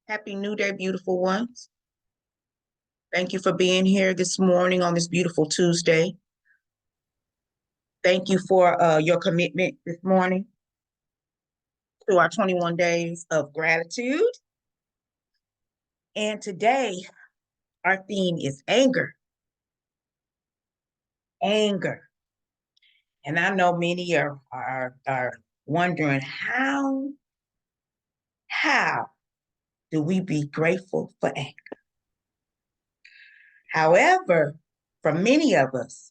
Happy New Day, beautiful ones. Thank you for being here this morning on this beautiful Tuesday. Thank you for your commitment this morning to our 21 days of gratitude. And today, our theme is anger. Anger. And I know many are wondering how do we be grateful for anger? However, for many of us,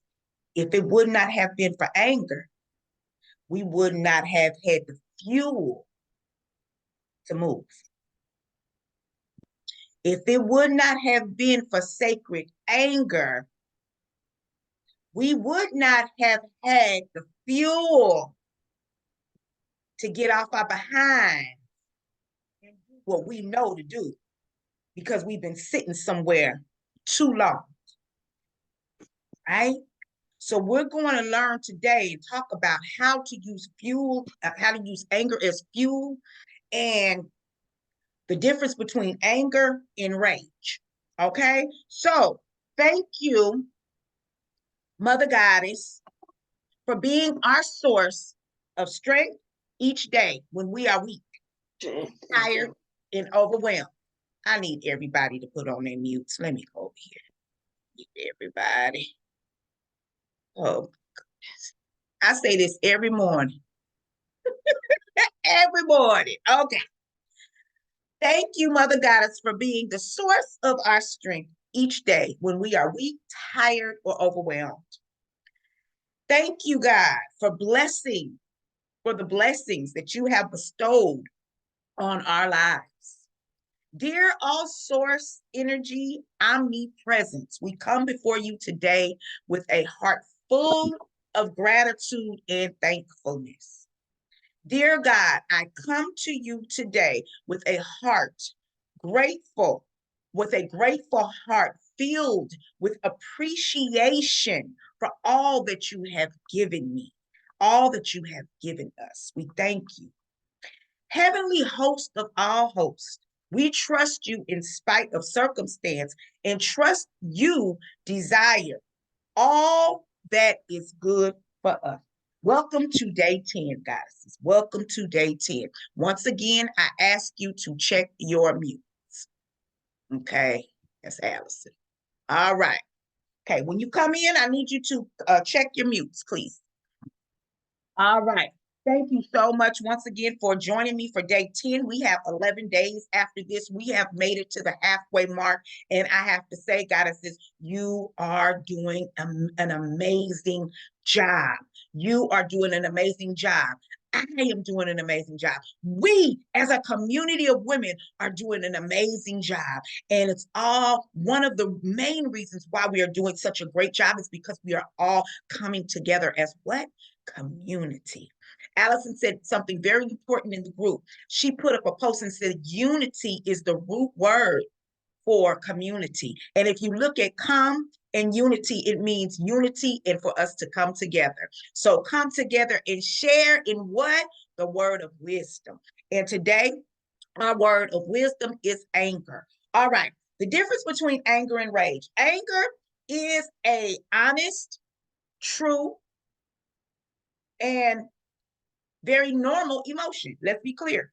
if it would not have been for anger, we would not have had the fuel to move. If it would not have been for sacred anger, we would not have had the fuel to get off our behind and do what we know to do because we've been sitting somewhere too long, right? So we're going to learn today and talk about how to use how to use anger as fuel and the difference between anger and rage. Okay, so thank you, Mother Goddess, for being our source of strength each day when we are weak, tired, and overwhelmed. I need everybody to put on their mutes. Let me go over here. Mute everybody. Oh, goodness. I say this every morning. Every morning. Okay. Thank you, Mother Goddess, for being the source of our strength each day when we are weak, tired, or overwhelmed. Thank you, God, for the blessings that you have bestowed on our lives. Dear all source energy, omnipresence, we come before you today with a heart full of gratitude and thankfulness. Dear God, I come to you today with a heart grateful, with a grateful heart filled with appreciation for all that you have given me, all that you have given us. We thank you. Heavenly host of all hosts, we trust you in spite of circumstance and trust you desire all that is good for us. Welcome to day 10, goddesses. Welcome to day 10. Once again, I ask you to check your mutes. Okay, that's Allison. All right. Okay, when you come in, I need you to check your mutes, please. All right. Thank you so much once again for joining me for day 10. We have 11 days after this. We have made it to the halfway mark. And I have to say, goddesses, you are doing an amazing job. You are doing an amazing job. I am doing an amazing job. We, as a community of women, are doing an amazing job. And it's all one of the main reasons why we are doing such a great job is because we are all coming together as what? Community. Allison said something very important in the group. She put up a post and said, unity is the root word for community. And if you look at come and unity, it means unity and for us to come together. So come together and share in what? The word of wisdom. And today, our word of wisdom is anger. All right. The difference between anger and rage. Anger is a honest, true, and very normal emotion. Let's be clear.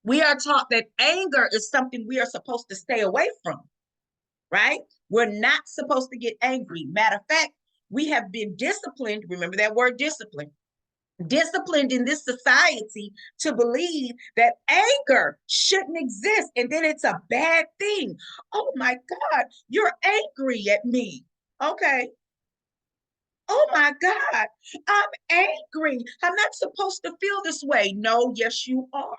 We are taught that anger is something we are supposed to stay away from, right? We're not supposed to get angry. Matter of fact, we have been disciplined. Remember that word discipline. Disciplined in this society to believe that anger shouldn't exist and then it's a bad thing. Oh my God, you're angry at me. Okay, oh my God, I'm angry. I'm not supposed to feel this way. No, yes, you are.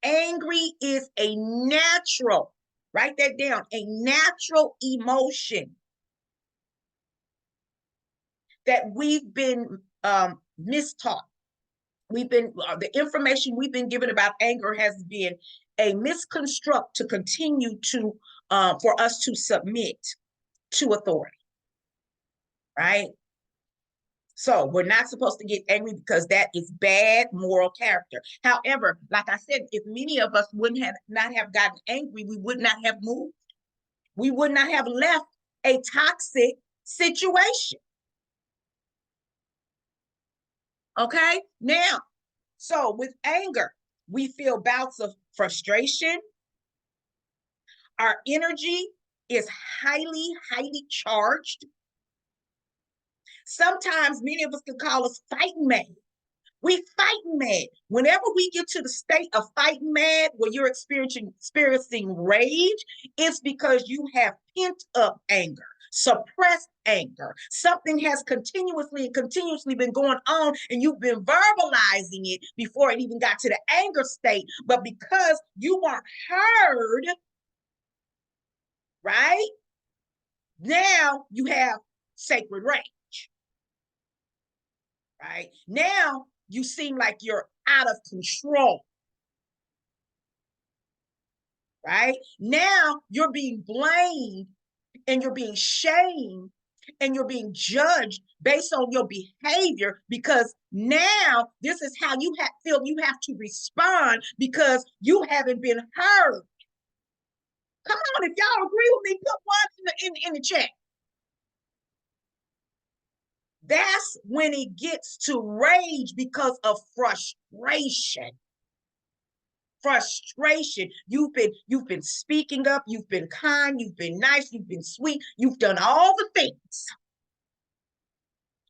Angry is a natural, write that down, a natural emotion that we've been mistaught. The information we've been given about anger has been a misconstruct to continue to, for us to submit to authority, right? So we're not supposed to get angry because that is bad moral character. However, like I said, if many of us wouldn't have not have gotten angry, we would not have moved. We would not have left a toxic situation. Okay. Now, so with anger, we feel bouts of frustration. Our energy is highly charged. Sometimes many of us can call us fighting mad. We fighting mad. Whenever we get to the state of fighting mad, where you're experiencing rage, it's because you have pent up anger, suppressed anger. Something has continuously been going on, and you've been verbalizing it before it even got to the anger state. But because you weren't heard, right? Now you have sacred rage, right? Now you seem like you're out of control, right? Now you're being blamed and you're being shamed and you're being judged based on your behavior, because now this is how feel you have to respond because you haven't been heard. Come on, if y'all agree with me, put one in the chat. That's when it gets to rage because of frustration. Frustration. You've been speaking up, you've been kind, you've been nice, you've been sweet, you've done all the things.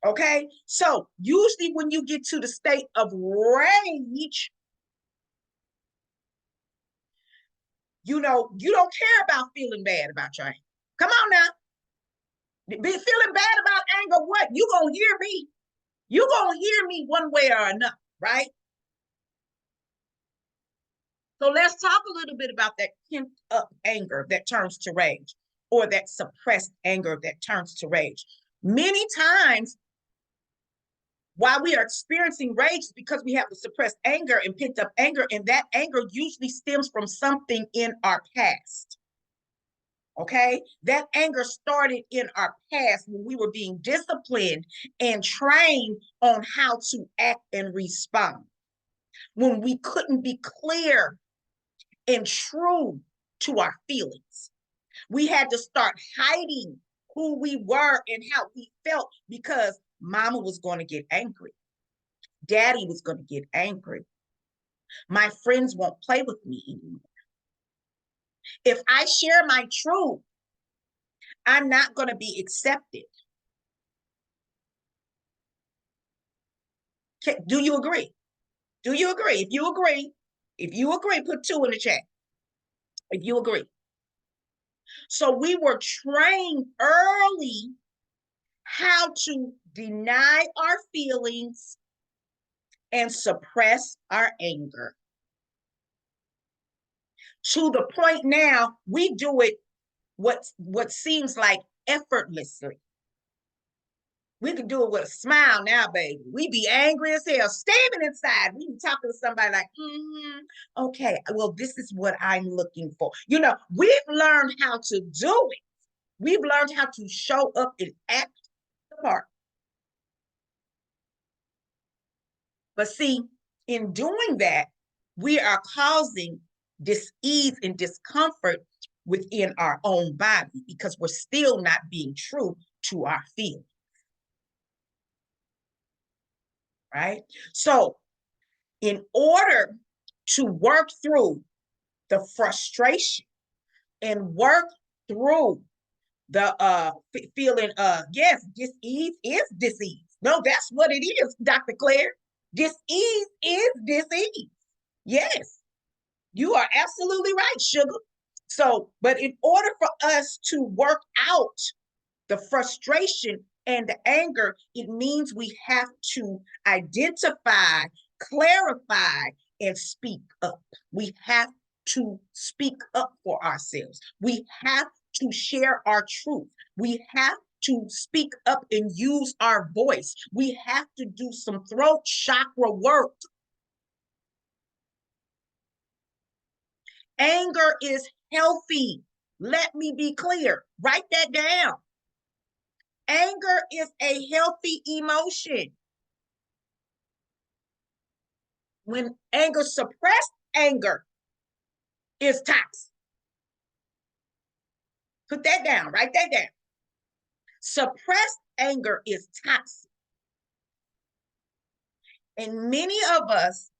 Okay? So, usually when you get to the state of rage, you don't care about feeling bad about your anger. Come on now. Be feeling bad about anger, what? You gonna hear me. You gonna hear me one way or another, right? So let's talk a little bit about that pent up anger that turns to rage, or that suppressed anger that turns to rage. Many times, while we are experiencing rage, is because we have the suppressed anger and pent up anger, and that anger usually stems from something in our past. Okay, that anger started in our past when we were being disciplined and trained on how to act and respond, when we couldn't be clear and true to our feelings. We had to start hiding who we were and how we felt because mama was going to get angry. Daddy was going to get angry. My friends won't play with me anymore. If I share my truth, I'm not going to be accepted. Do you agree? Do you agree? If you agree, put 2 in the chat. If you agree. So we were trained early how to deny our feelings and suppress our anger. To the point now, we do it what seems like effortlessly. We can do it with a smile now, baby. We be angry as hell, steaming inside. We be talking to somebody like, okay, well, this is what I'm looking for. We've learned how to do it. We've learned how to show up and act the part. But see, in doing that, we are causing dis-ease and discomfort within our own body because we're still not being true to our feelings. Right? So, in order to work through the frustration and work through the feeling, yes, dis-ease is disease. No, that's what it is, Dr. Claire. Dis-ease is disease. Yes, you are absolutely right, sugar. So, but in order for us to work out the frustration and the anger, it means we have to identify, clarify, and speak up. We have to speak up for ourselves. We have to share our truth. We have to speak up and use our voice. We have to do some throat chakra work. Anger is healthy. Let me be clear. Write that down. Anger is a healthy emotion. When anger, suppressed anger is toxic. Put that down, write that down. Suppressed anger is toxic. And many of us,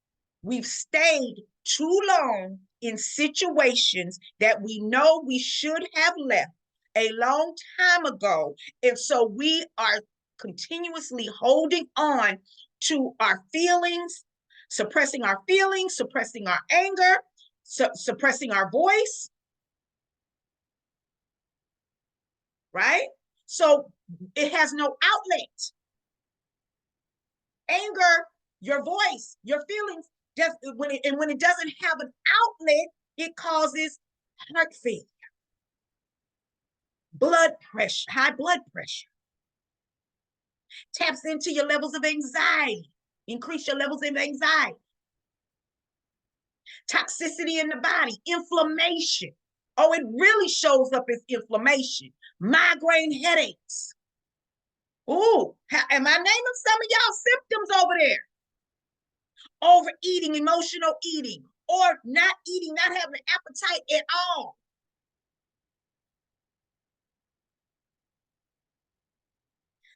we've stayed too long in situations that we know we should have left a long time ago. And so we are continuously holding on to our feelings, suppressing our anger, suppressing our voice, right? So it has no outlet. Anger, your voice, your feelings, just when it doesn't have an outlet, it causes heart failure, blood pressure, high blood pressure, taps into your levels of anxiety, increase your levels of anxiety, toxicity in the body, inflammation. Oh, it really shows up as inflammation, migraine headaches. Ooh, am I naming some of y'all symptoms over there? Overeating, emotional eating, or not eating, not having an appetite at all.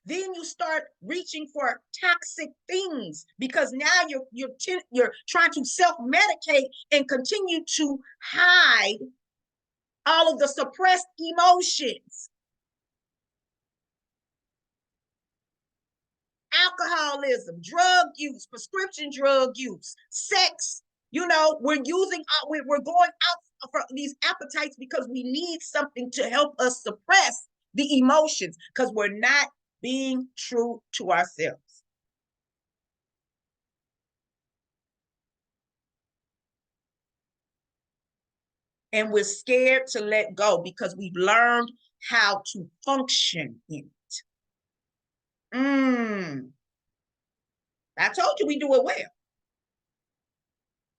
Then you start reaching for toxic things because now you're trying to self-medicate and continue to hide all of the suppressed emotions. Alcoholism, drug use, prescription drug use, sex. We're going out for these appetites because we need something to help us suppress the emotions because we're not being true to ourselves. And we're scared to let go because we've learned how to function in it. I told you we do it well.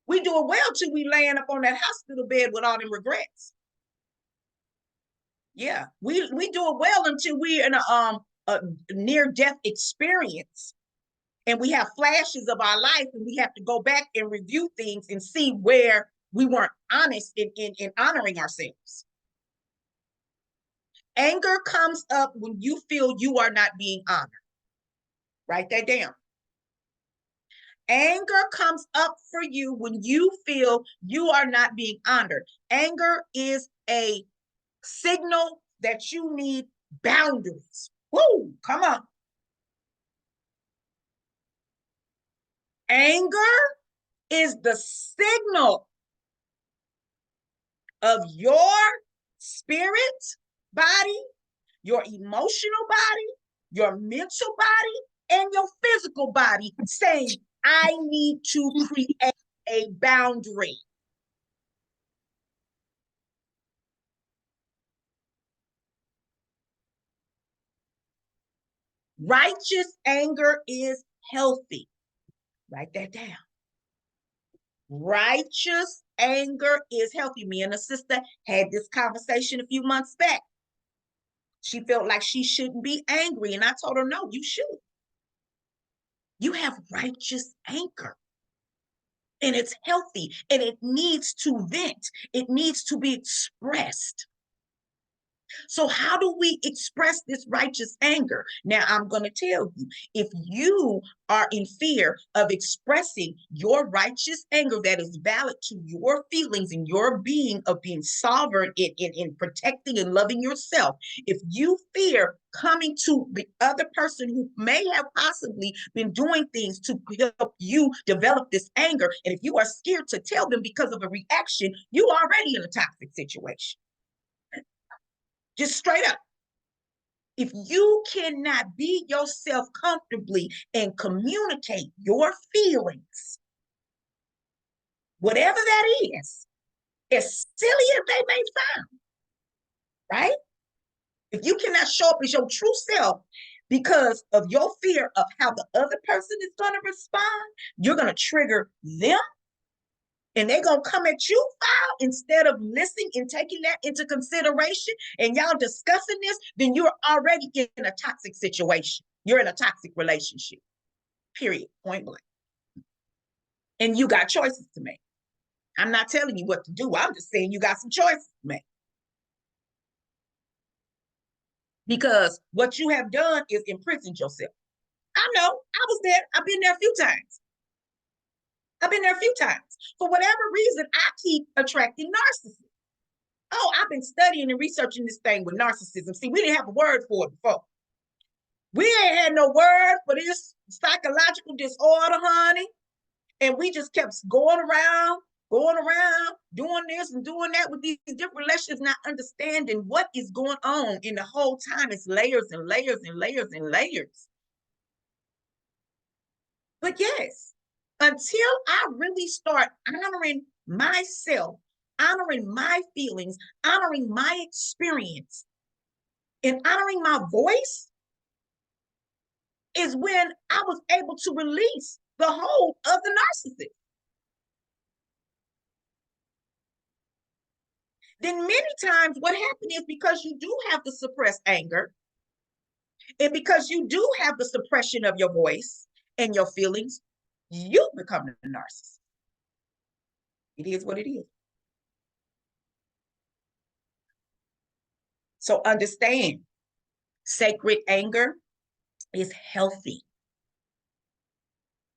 We do it well till we laying up on that hospital bed with all them regrets. Yeah, we do it well until we're in a near-death experience and we have flashes of our life and we have to go back and review things and see where we weren't honest in honoring ourselves. Anger comes up when you feel you are not being honored. Write that down. Anger comes up for you when you feel you are not being honored. Anger is a signal that you need boundaries. Woo, come on. Anger is the signal of your spirit body, your emotional body, your mental body, and your physical body saying, I need to create a boundary. Righteous anger is healthy. Write that down. Righteous anger is healthy. Me and a sister had this conversation a few months back. She felt like she shouldn't be angry. And I told her, no, you should. You have righteous anger. And it's healthy and it needs to vent. It needs to be expressed. So how do we express this righteous anger? Now, I'm going to tell you, if you are in fear of expressing your righteous anger that is valid to your feelings and your being of being sovereign in protecting and loving yourself, if you fear coming to the other person who may have possibly been doing things to help you develop this anger, and if you are scared to tell them because of a reaction, you are already in a toxic situation. Just straight up. If you cannot be yourself comfortably and communicate your feelings, whatever that is, as silly as they may sound, right? If you cannot show up as your true self because of your fear of how the other person is going to respond, you're going to trigger them And they're going to come at you foul instead of listening and taking that into consideration, and y'all discussing this, then you're already in a toxic situation. You're in a toxic relationship, period, point blank. And you got choices to make. I'm not telling you what to do. I'm just saying you got some choices to make. Because what you have done is imprisoned yourself. I know, I was there. I've been there a few times. For whatever reason, I keep attracting narcissists. Oh, I've been studying and researching this thing with narcissism. See, we didn't have a word for it before. We ain't had no word for this psychological disorder, honey. And we just kept going around, doing this and doing that with these different relationships, not understanding what is going on. And the whole time it's layers and layers and layers and layers. But yes, until I really start honoring myself, honoring my feelings, honoring my experience, and honoring my voice, is when I was able to release the hold of the narcissist. Then many times what happens is, because you do have the suppressed anger, and because you do have the suppression of your voice and your feelings, you become the narcissist. It is what it is. So understand, sacred anger is healthy.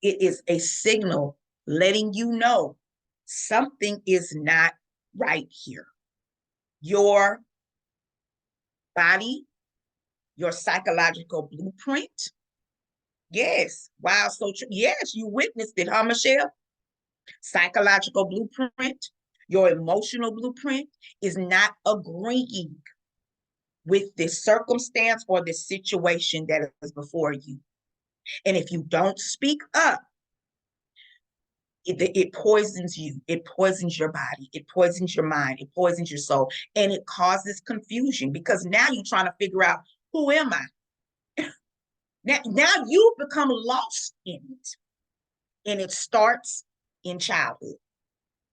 It is a signal letting you know something is not right here. Your body, your psychological blueprint. Yes, wow, so true. Yes, you witnessed it, huh, Michelle? Psychological blueprint, your emotional blueprint is not agreeing with this circumstance or this situation that is before you. And if you don't speak up, it poisons you. It poisons your body. It poisons your mind. It poisons your soul. And it causes confusion, because now you're trying to figure out, who am I? Now you've become lost in it. And it starts in childhood,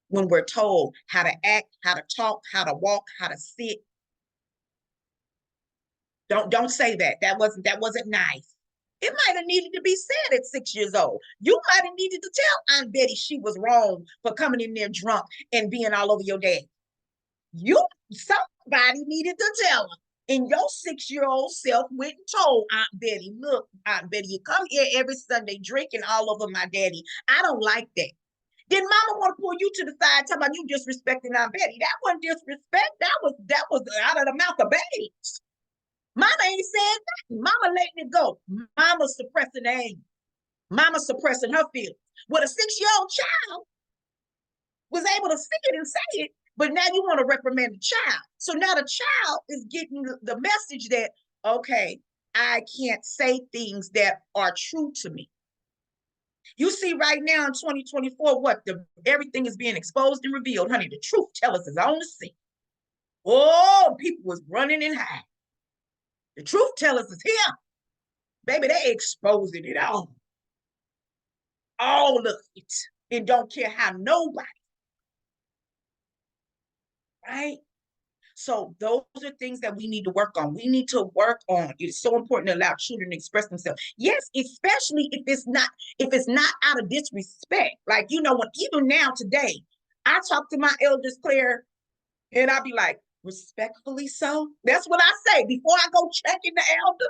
when we're told how to act, how to talk, how to walk, how to sit. Don't say that. That wasn't nice. It might have needed to be said at 6 years old. You might have needed to tell Aunt Betty she was wrong for coming in there drunk and being all over your dad. Somebody needed to tell her. And your 6-year-old self went and told Aunt Betty, look, Aunt Betty, you come here every Sunday drinking all over my daddy. I don't like that. Then mama want to pull you to the side, talking about you disrespecting Aunt Betty. That wasn't disrespect. That was out of the mouth of babes. Mama ain't said nothing. Mama letting it go. Mama suppressing anger. Mama suppressing her feelings. Well, a 6-year-old child was able to see it and say it, but now you want to reprimand the child. So now the child is getting the message that, okay, I can't say things that are true to me. You see right now in 2024, everything is being exposed and revealed. Honey, the truth tellers is on the scene. Oh, people was running and hiding. The truth tellers is here. Baby, they exposing it all. All of it. And don't care how nobody. Right? So those are things that we need to work on. We need to work on. It's so important to allow children to express themselves. Yes, especially if it's not out of disrespect. Like, when even now today, I talk to my elders, Claire, and I'll be like, respectfully so. That's what I say before I go check in the elder.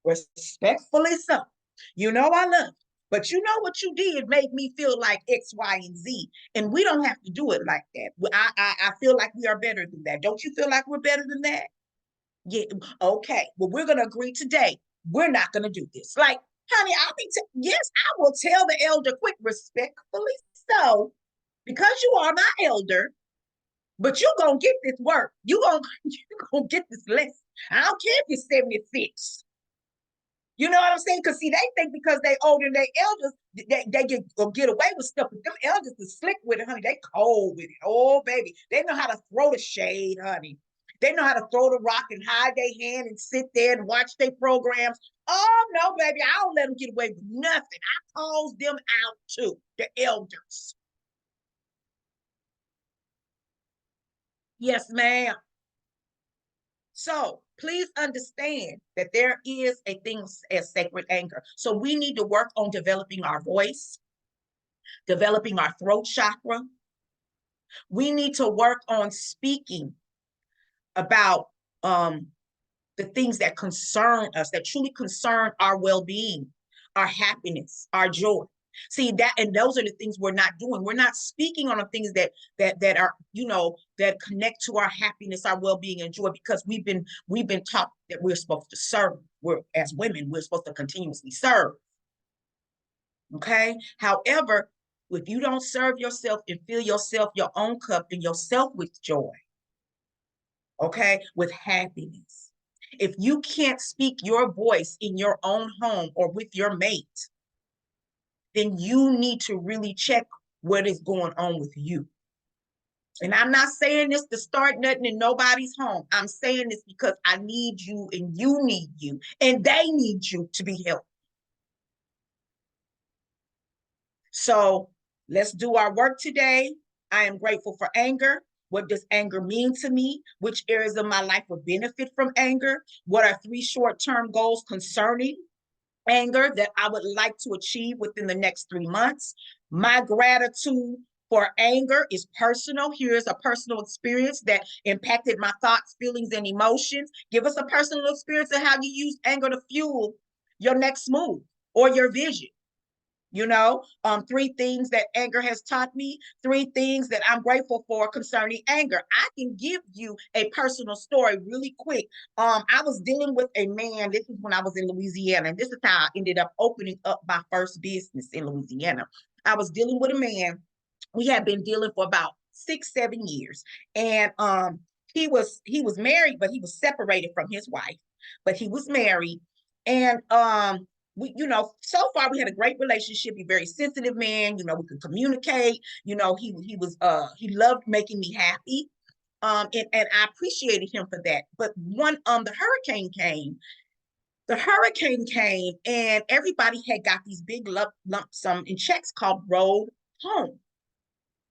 Respectfully so. I love you. But you know what you did made me feel like X, Y, and Z. And we don't have to do it like that. I feel like we are better than that. Don't you feel like we're better than that? Yeah. Okay. Well, we're going to agree today. We're not going to do this. Like, honey, yes, I will tell the elder quick, respectfully so, because you are my elder, but you're going to get this work. You're going to get this lesson. I don't care if you're 76. You know what I'm saying? Because see, they think because they older than they elders, they get away with stuff. But them elders are slick with it, honey. They cold with it. Oh, baby. They know how to throw the shade, honey. They know how to throw the rock and hide their hand and sit there and watch their programs. Oh, no, baby. I don't let them get away with nothing. I calls them out too, the elders. Yes, ma'am. So please understand that there is a thing as sacred anger. So we need to work on developing our voice, developing our throat chakra. We need to work on speaking about the things that concern us, that truly concern our well-being, our happiness, our joy. See that, and those are the things we're not doing. We're not speaking on the things that are, that connect to our happiness, our well-being, and joy, because we've been taught that we're supposed to serve. We're, as women, we're supposed to continuously serve. Okay. However, if you don't serve yourself and fill yourself, your own cup, and yourself with joy, okay, with happiness. If you can't speak your voice in your own home or with your mate, then you need to really check what is going on with you. And I'm not saying this to start nothing in nobody's home. I'm saying this because I need you and you need you and they need you to be healthy. So let's do our work today. I am grateful for anger. What does anger mean to me? Which areas of my life would benefit from anger? What are 3 short-term goals concerning anger that I would like to achieve within the next 3 months? My gratitude for anger is personal. Here's a personal experience that impacted my thoughts, feelings, and emotions. Give us a personal experience of how you use anger to fuel your next move or your vision. 3 things that anger has taught me, 3 things that I'm grateful for concerning anger. I can give you a personal story really quick. I was dealing with a man. This is when I was in Louisiana, and this is how I ended up opening up my first business in Louisiana. I was dealing with a man. We had been dealing for about 6, 7 years, and he was married, but he was separated from his wife, but he was married, and we, so far we had a great relationship. He's a very sensitive man. We could communicate. He loved making me happy. And I appreciated him for that. But the hurricane came, and everybody had got these big lump sum in checks called home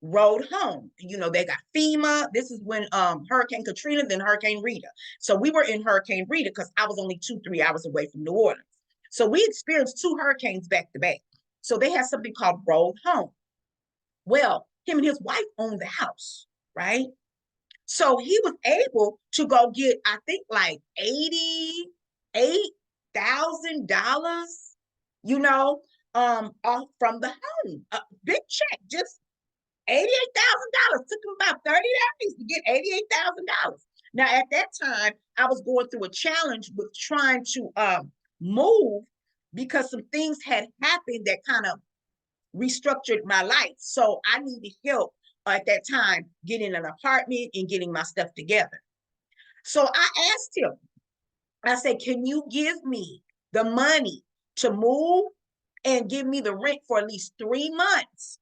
road home. They got FEMA. This is when Hurricane Katrina, then Hurricane Rita. So we were in Hurricane Rita because I was only 2, 3 hours away from New Orleans. So we experienced 2 hurricanes back to back. So they had something called road home. Well, him and his wife owned the house, right? So he was able to go get, I think, like $88,000, off from the home. A big check, just $88,000. Took him about 30 days to get $88,000. Now, at that time, I was going through a challenge with trying to move because some things had happened that kind of restructured my life. So I needed help at that time getting an apartment and getting my stuff together. So I asked him, I said, can you give me the money to move and give me the rent for at least 3 months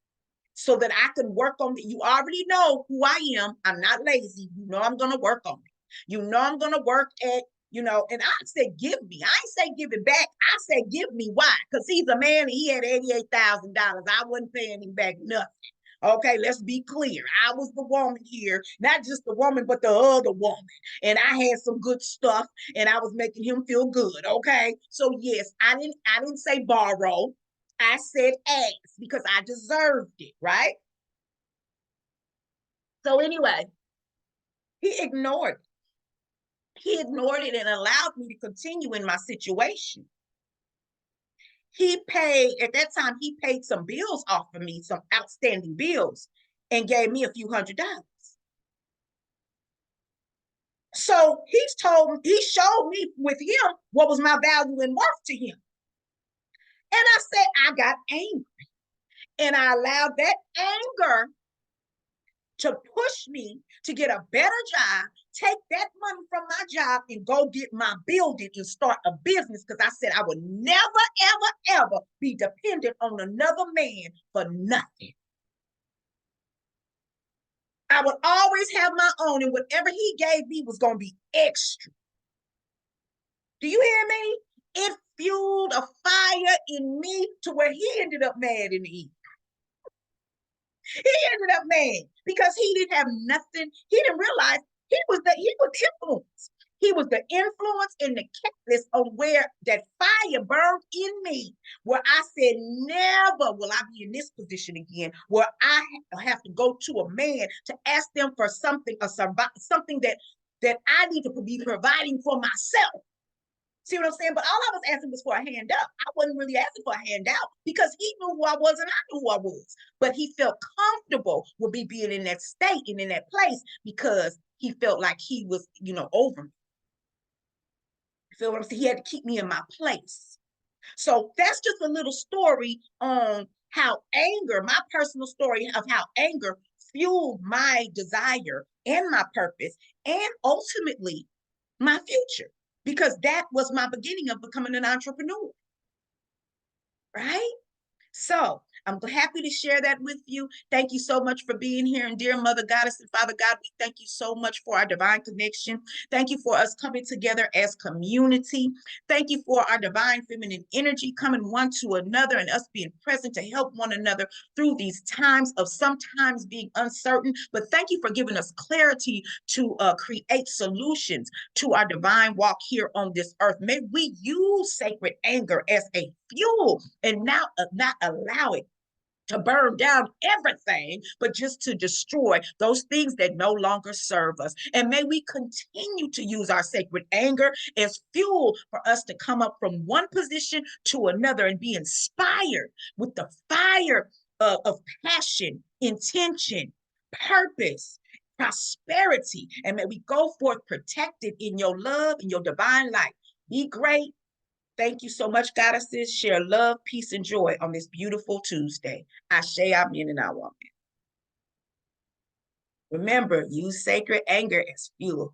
so that I can work on it? You already know who I am. I'm not lazy. I'm going to work on it. I'm going to work at, and I said, give me. I ain't say give it back. I said, give me. Why? Because he's a man and he had $88,000. I wasn't paying him back nothing. Okay, let's be clear. I was the woman here, not just the woman, but the other woman. And I had some good stuff and I was making him feel good. Okay. So yes, I didn't say borrow. I said ask because I deserved it, right? So anyway, he ignored it. He ignored it and allowed me to continue in my situation. At that time, he paid some bills off of me, some outstanding bills, and gave me a few $100s. So he showed me with him what was my value and worth to him. And I said, I got angry. And I allowed that anger to push me to get a better job, take that money from my job and go get my building and start a business, because I said I would never, ever, ever be dependent on another man for nothing. I would always have my own, and whatever he gave me was going to be extra. Do you hear me? It fueled a fire in me to where he ended up mad in the evening. He ended up mad because he didn't have nothing. He didn't realize he was the influence. He was the influence and the catalyst of where that fire burned in me, where I said, never will I be in this position again, where I have to go to a man to ask them for something, something that I need to be providing for myself. See what I'm saying? But all I was asking was for a hand up. I wasn't really asking for a handout because he knew who I was and I knew who I was. But he felt comfortable with me being in that state and in that place because he felt like he was, over me. You feel what I'm saying? He had to keep me in my place. So that's just a little story on how anger, my personal story of how anger fueled my desire and my purpose and ultimately my future, because that was my beginning of becoming an entrepreneur, right? So I'm happy to share that with you. Thank you so much for being here. And dear Mother Goddess and Father God, we thank you so much for our divine connection. Thank you for us coming together as community. Thank you for our divine feminine energy coming one to another and us being present to help one another through these times of sometimes being uncertain. But thank you for giving us clarity to create solutions to our divine walk here on this earth. May we use sacred anger as a fuel and not allow it to burn down everything, but just to destroy those things that no longer serve us. And may we continue to use our sacred anger as fuel for us to come up from one position to another and be inspired with the fire of passion, intention, purpose, prosperity. And may we go forth protected in your love and your divine light. Be great. Thank you so much, goddesses. Share love, peace, and joy on this beautiful Tuesday. Ashe, amen, and amen. Remember, use sacred anger as fuel.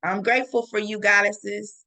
I'm grateful for you, goddesses.